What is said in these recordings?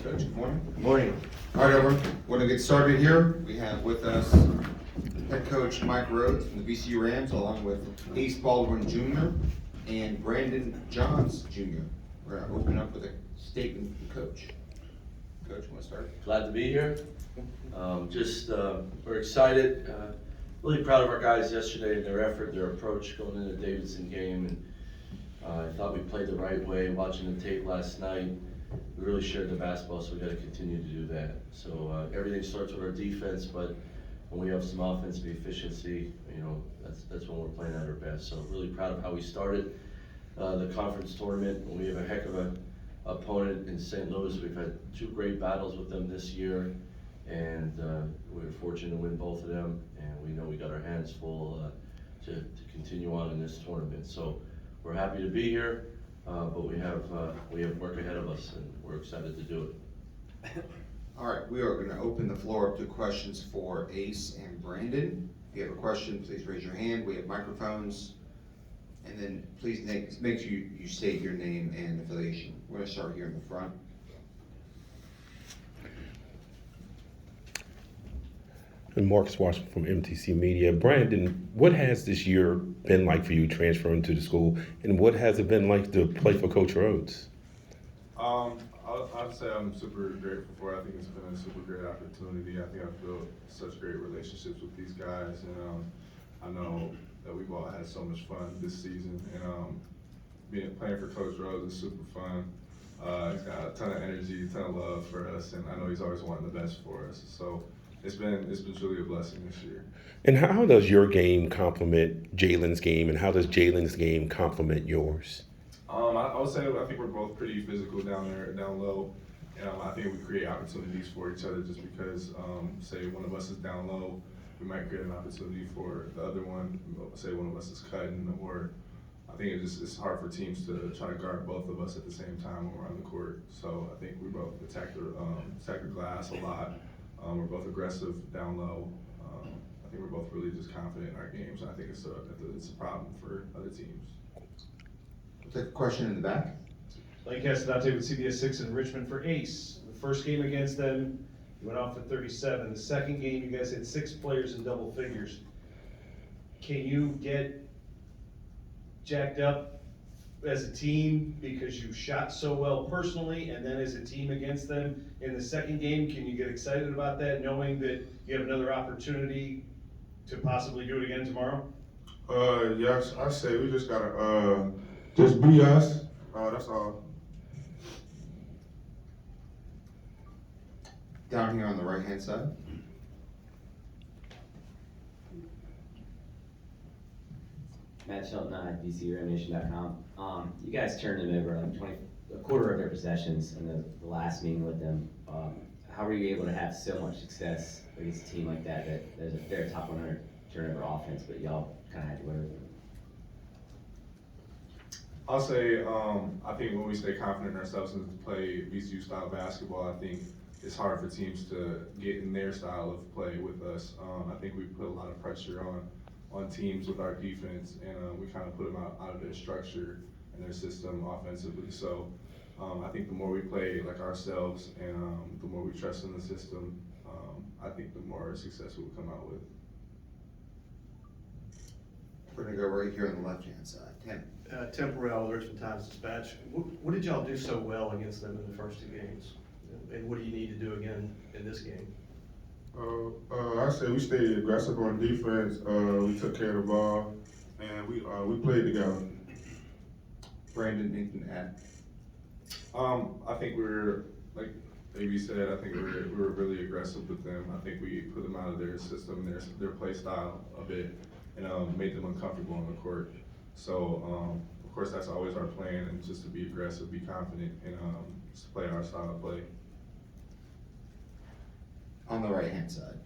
Coach, good morning. Good morning. All right, everyone, want to get started here. We have with us head coach Mike Rhoades from the VCU Rams, along with Ace Baldwin Jr. and Brandon Johns Jr. We're going to open up with a statement from Coach. Coach, want to start? Glad to be here. We're excited. Really proud of our guys yesterday and their effort, their approach going into the Davidson game. And I thought we played the right way. Watching the tape last night, we really shared the basketball, so we got to continue to do that. So everything starts with our defense, but when we have some offensive efficiency, that's when we're playing at our best. So really proud of how we started the conference tournament. We have a heck of a opponent in St. Louis. We've had two great battles with them this year, and we were fortunate to win both of them. And we know we got our hands full to continue on in this tournament. So we're happy to be here, but we have work ahead of us, and we're excited to do it. All right, we are going to open the floor up to questions for Ace and Brandon. If you have a question, please raise your hand. We have microphones. And then please make sure you state your name and affiliation. We're going to start here in the front. And Marcus Washington from MTC Media. Brandon, what has this year been like for you transferring to the school, and what has it been like to play for Coach Rhoades? I'd say I'm super grateful for it. I think it's been a super great opportunity. I think I've built such great relationships with these guys, and I know that we've all had so much fun this season. And playing for Coach Rhoades is super fun. He's got a ton of energy, a ton of love for us, and I know he's always wanting the best for us. So it's been truly a blessing this year. And how does your game complement Jalen's game, and how does Jalen's game complement yours? I would say I think we're both pretty physical down low, and I think we create opportunities for each other just because, say one of us is down low, we might create an opportunity for the other one. Say one of us is cutting, or I think it's hard for teams to try to guard both of us at the same time when we're on the court. So I think we both attack the glass a lot. We're both aggressive down low. I think we're both really just confident in our games. I think it's a problem for other teams. We'll take a question in the back. Lane Castanante with CBS 6 in Richmond for Ace. The first game against them, you went off for 37. The second game, you guys had 6 players in double figures. Can you get jacked up as a team because you shot so well personally, and then as a team against them in the second game? Can you get excited about that, knowing that you have another opportunity to possibly do it again tomorrow? Yes, I say we just gotta just be us. That's all. Down here on the right-hand side. Matt Shelton at VCURamnation.com. You guys turned them over like a quarter of their possessions in the last meeting with them. How were you able to have so much success against a team like that they're a top 100 turnover offense, but y'all kind of had to wear with them? I'll say I think when we stay confident in ourselves and to play VCU style basketball, I think it's hard for teams to get in their style of play with us. I think we put a lot of pressure on teams with our defense, and we kind of put them out of their structure and their system offensively. So I think the more we play like ourselves and the more we trust in the system, I think the more success we'll come out with. We're going to go right here on the left-hand side. Tim. Tim Burrell, Richmond Times-Dispatch. What did y'all do so well against them in the first 2 games? And what do you need to do again in this game? I say we stayed aggressive on defense. We took care of the ball, and we played together. Brandon, anything to add? I think we were, like AB said, I think we were really aggressive with them. I think we put them out of their system, their play style a bit, and made them uncomfortable on the court. So, of course, that's always our plan, and just to be aggressive, be confident, and just play our style of play. On the right-hand side.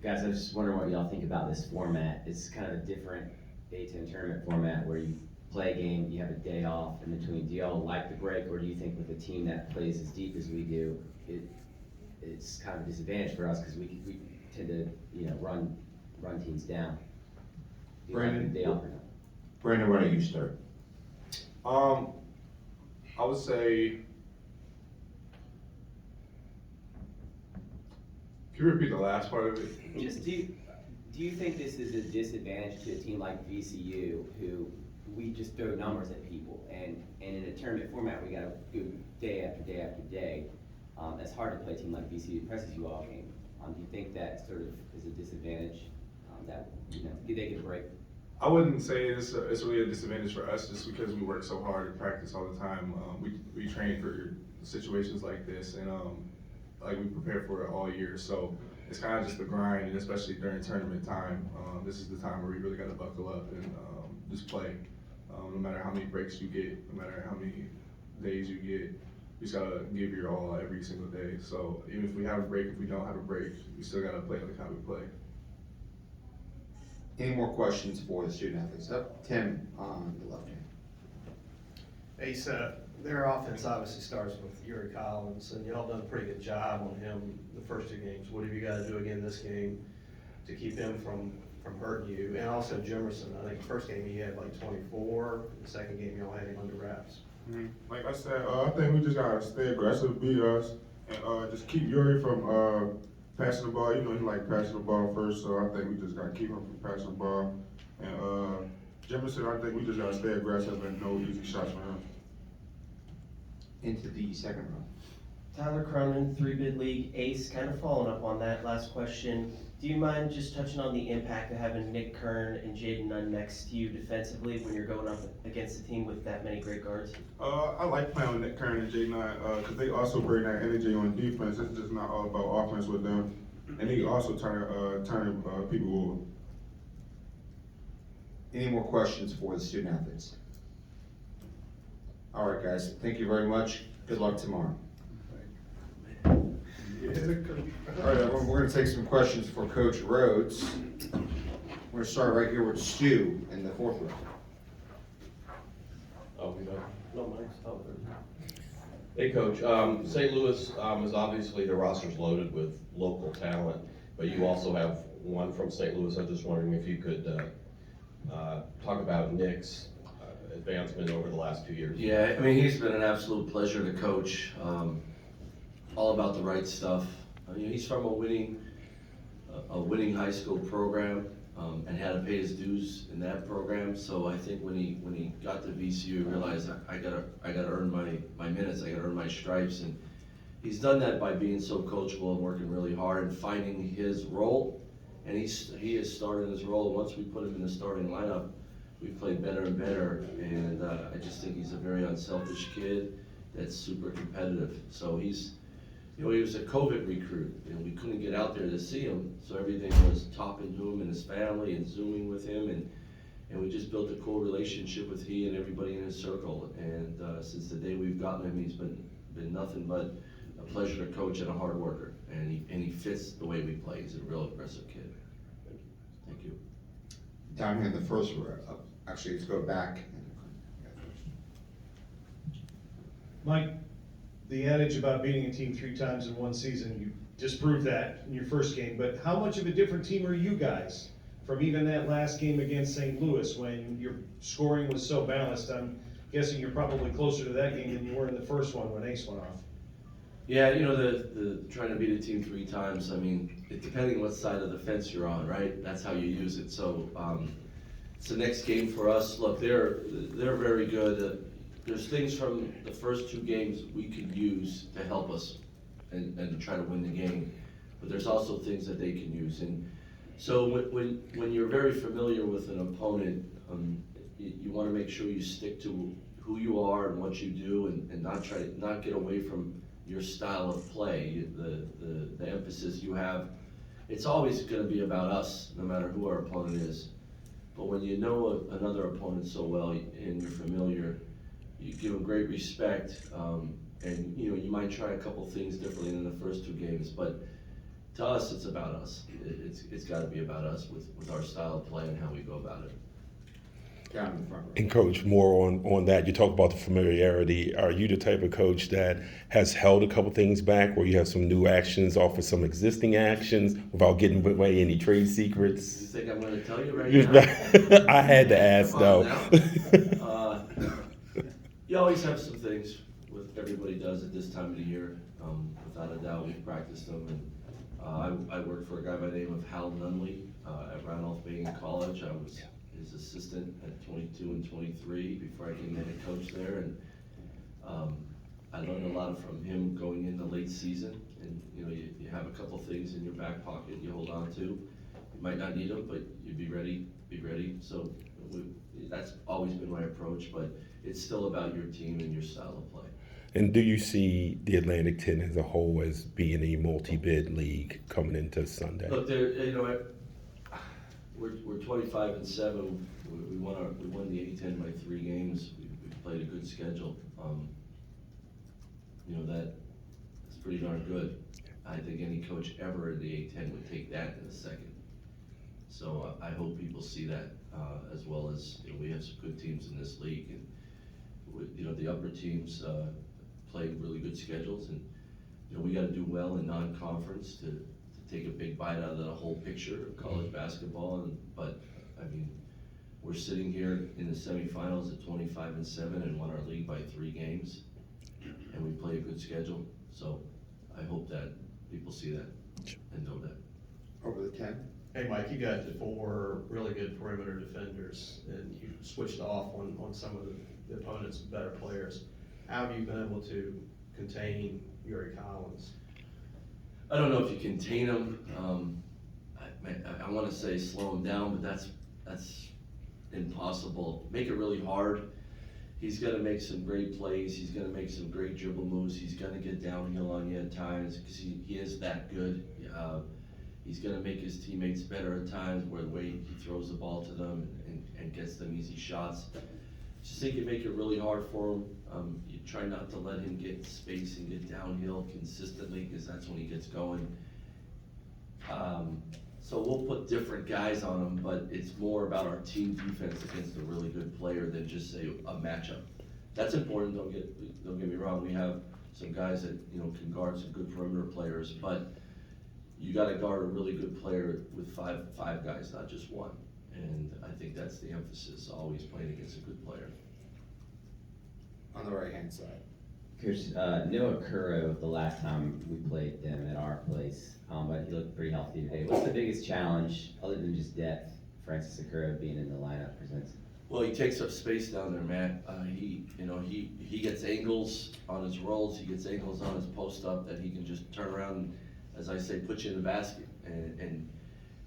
Guys, I was just wondering what y'all think about this format. It's kind of a different A-10 tournament format where you play a game, you have a day off in between. Do y'all like the break, or do you think with a team that plays as deep as we do, it's kind of a disadvantage for us because we tend to run teams down? Do you Brandon, like the day off or not? Brandon, why don't you start? I would say you repeat the last part of it? Just do you think this is a disadvantage to a team like VCU, who we just throw numbers at people, and in a tournament format, we gotta go day after day after day. It's hard to play a team like VCU presses you all game. Do you think that sort of is a disadvantage, that, you know, they get a break? I wouldn't say it's really a disadvantage for us just because we work so hard and practice all the time. We train for situations like this, and like we prepare for it all year. So it's kind of just the grind, and especially during tournament time, this is the time where we really got to buckle up and just play. No matter how many breaks you get, no matter how many days you get, you just gotta give your all every single day. So even if we have a break, if we don't have a break, we still gotta play like how we play. Any more questions for the student athletes? Tim on the left hand. Ace, their offense obviously starts with Yuri Collins, and y'all done a pretty good job on him the first two games. What have you got to do again this game to keep him from hurting you? And also Jimerson, I think the first game he had like 24, the second game y'all had him under wraps. Like I said, I think we just gotta stay aggressive, beat us, and just keep Yuri from passing the ball. You know, he like passing the ball first, so I think we just gotta keep him from passing the ball. And Jimerson, I think we just gotta stay aggressive and no easy shots for him. Into the second row. Tyler Cronin, 3-bid league ace, kind of following up on that last question. Do you mind just touching on the impact of having Nick Kern and Jaden Nunn next to you defensively when you're going up against a team with that many great guards? I like playing with Nick Kern and J9 because they also bring that energy on defense. It's just not all about offense with them, and they also turn people over. Any more questions for the student athletes? All right, guys, thank you very much. Good luck tomorrow. All right, everyone, we're gonna take some questions for Coach Rhoades. We're gonna start right here with Stu in the fourth row. Oh, we don't. No, Mike's out there. Hey, Coach. St. Louis is obviously the roster's loaded with local talent, but you also have one from St. Louis. I'm just wondering if you could talk about Nick's advancement over the last 2 years. Yeah, I mean, he's been an absolute pleasure to coach. All about the right stuff. I mean, he's from a winning high school program, and had to pay his dues in that program. So I think when he got to VCU, he realized I gotta earn my minutes. I gotta earn my stripes, and he's done that by being so coachable and working really hard and finding his role. And he has started his role. Once we put him in the starting lineup, we've played better and better. And I just think he's a very unselfish kid that's super competitive. So he's. You know, he was a COVID recruit, and we couldn't get out there to see him, so everything was talking to him and his family and Zooming with him, and we just built a cool relationship with he and everybody in his circle. And since the day we've gotten him, he's been nothing but a pleasure to coach and a hard worker, and he fits the way we play. He's a real aggressive kid. Thank you. Down here in the first row. Actually, let's go back. Mike, the adage about beating a team 3 times in one season, you disproved that in your first game, but how much of a different team are you guys from even that last game against St. Louis when your scoring was so balanced? I'm guessing you're probably closer to that game than you were in the first one when Ace went off. Yeah, you know, the trying to beat a team 3 times, I mean, depending what side of the fence you're on, right? That's how you use it. So it's the next game for us. Look, they're very good. There's things from the first 2 games we could use to help us and to try to win the game, but there's also things that they can use. And so when you're very familiar with an opponent, you want to make sure you stick to who you are and what you do, and not get away from your style of play. The emphasis you have, it's always going to be about us, no matter who our opponent is. But when you know another opponent so well and you're familiar, you give them great respect, and you know, you might try a couple things differently than the first 2 games, but to us, it's about us. It's got to be about us with our style of play and how we go about it. Down in the front row. And Coach, more on that, you talk about the familiarity. Are you the type of coach that has held a couple things back where you have some new actions off of some existing actions without getting away any trade secrets? You think I'm going to tell you right now? I had to ask though. You always have some things with everybody does at this time of the year. Without a doubt, we've practiced them, and I worked for a guy by the name of Hal Nunley at Randolph-Macon College. I was his assistant at 22 and 23 before I became the head coach there. And I learned a lot from him going into late season. And you have a couple things in your back pocket you hold on to. You might not need them, but you'd be ready. So that's always been my approach, but it's still about your team and your style of play. And do you see the Atlantic 10 as a whole as being a multi-bid league coming into Sunday? Look, we're 25-7. We won the A-10 by 3 games. We played a good schedule. That's pretty darn good. I think any coach ever in the A-10 would take that in a second. So I hope people see that, as well as we have some good teams in this league, and the upper teams play really good schedules, and we got to do well in non-conference to take a big bite out of the whole picture of college basketball. But I mean, we're sitting here in the semifinals at 25-7 and won our league by 3 games, and we play a good schedule. So I hope that people see that and know that. Over the 10. Hey, Mike, you got 4 really good perimeter defenders, and you switched off on some of the opponent's better players. How have you been able to contain Yuri Collins? I don't know if you contain him. I want to say slow him down, but that's impossible. Make it really hard. He's going to make some great plays. He's going to make some great dribble moves. He's going to get downhill on you at times because he is that good. He's going to make his teammates better at times where the way he throws the ball to them and gets them easy shots. Just think you make it really hard for him. You try not to let him get space and get downhill consistently because that's when he gets going. So we'll put different guys on him, but it's more about our team defense against a really good player than just say a matchup. That's important. Don't get me wrong. We have some guys that can guard some good perimeter players, but you got to guard a really good player with five guys, not just one. And I think that's the emphasis, always playing against a good player. On the right-hand side. Coach, Noah Curro, the last time we played them at our place, but he looked pretty healthy today. What's the biggest challenge, other than just depth, Francis Okoro being in the lineup presents? Well, he takes up space down there, Matt. He gets angles on his rolls. He gets angles on his post up that he can just turn around and, as I say, put you in the basket. And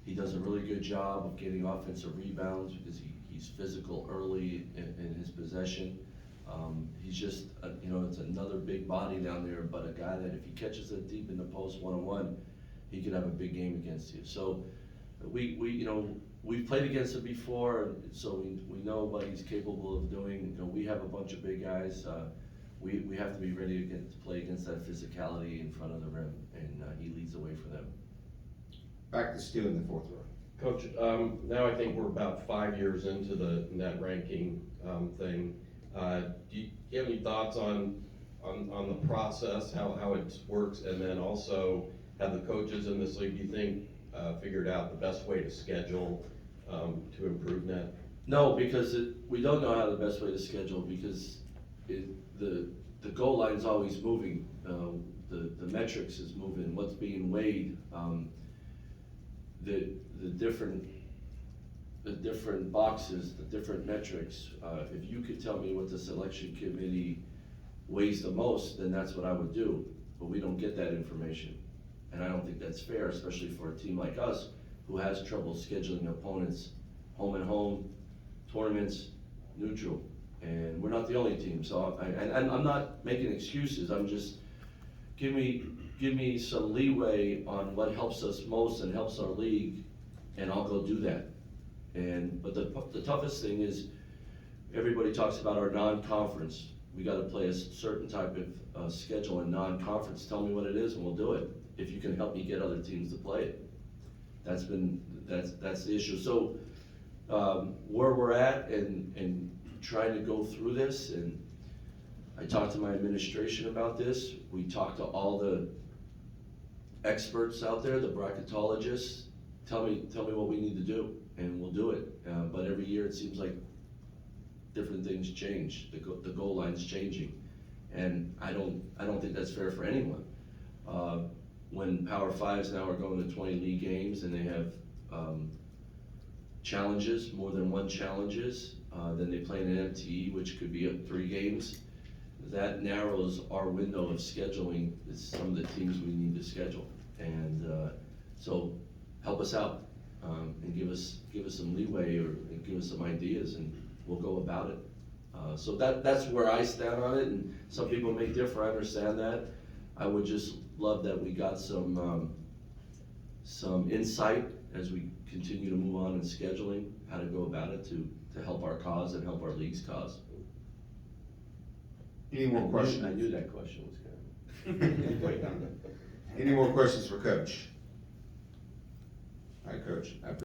he does a really good job of getting offensive rebounds because he's physical early in his possession. He's just, it's another big body down there, but a guy that if he catches it deep in the post one-on-one, he could have a big game against you. So we've played against him before, so we know what he's capable of doing. We have a bunch of big guys. We have to be ready to play against that physicality in front of the rim, and he leads the way for them. Back to Stu in the 4th row. Coach, now I think we're about 5 years into the net ranking thing. Do you have any thoughts on the process, how it works, and then also have the coaches in this league, do you think, figured out the best way to schedule to improve net? No, because we don't know how the best way to schedule because the goal line is always moving. The metrics is moving. What's being weighed, the different boxes, the different metrics. If you could tell me what the selection committee weighs the most, then that's what I would do. But we don't get that information. And I don't think that's fair, especially for a team like us who has trouble scheduling opponents home and home, tournaments, neutral. And we're not the only team. So I'm not making excuses. I'm just, give me some leeway on what helps us most and helps our league, and I'll go do that. But the toughest thing is everybody talks about our non-conference. We got to play a certain type of schedule in non-conference. Tell me what it is, and we'll do it. If you can help me get other teams to play it, that's the issue. So where we're at and trying to go through this, and I talked to my administration about this. We talked to all the experts out there, the bracketologists. Tell me what we need to do, and we'll do it. But every year it seems like different things change. The goal line's changing, and I don't think that's fair for anyone. when Power Fives now are going to 20 league games and they have challenges, more than one challenges, then they play in an MTE, which could be up 3 games. That narrows our window of scheduling some of the teams we need to schedule. And so help us out and give us some leeway or give us some ideas, and we'll go about it. So that's where I stand on it, and some people may differ, I understand that. I would just love that we got some insight as we continue to move on in scheduling, how to go about it to help our cause and help our league's cause. Any more questions? I knew that question was coming. Any more questions for Coach? All right, Coach.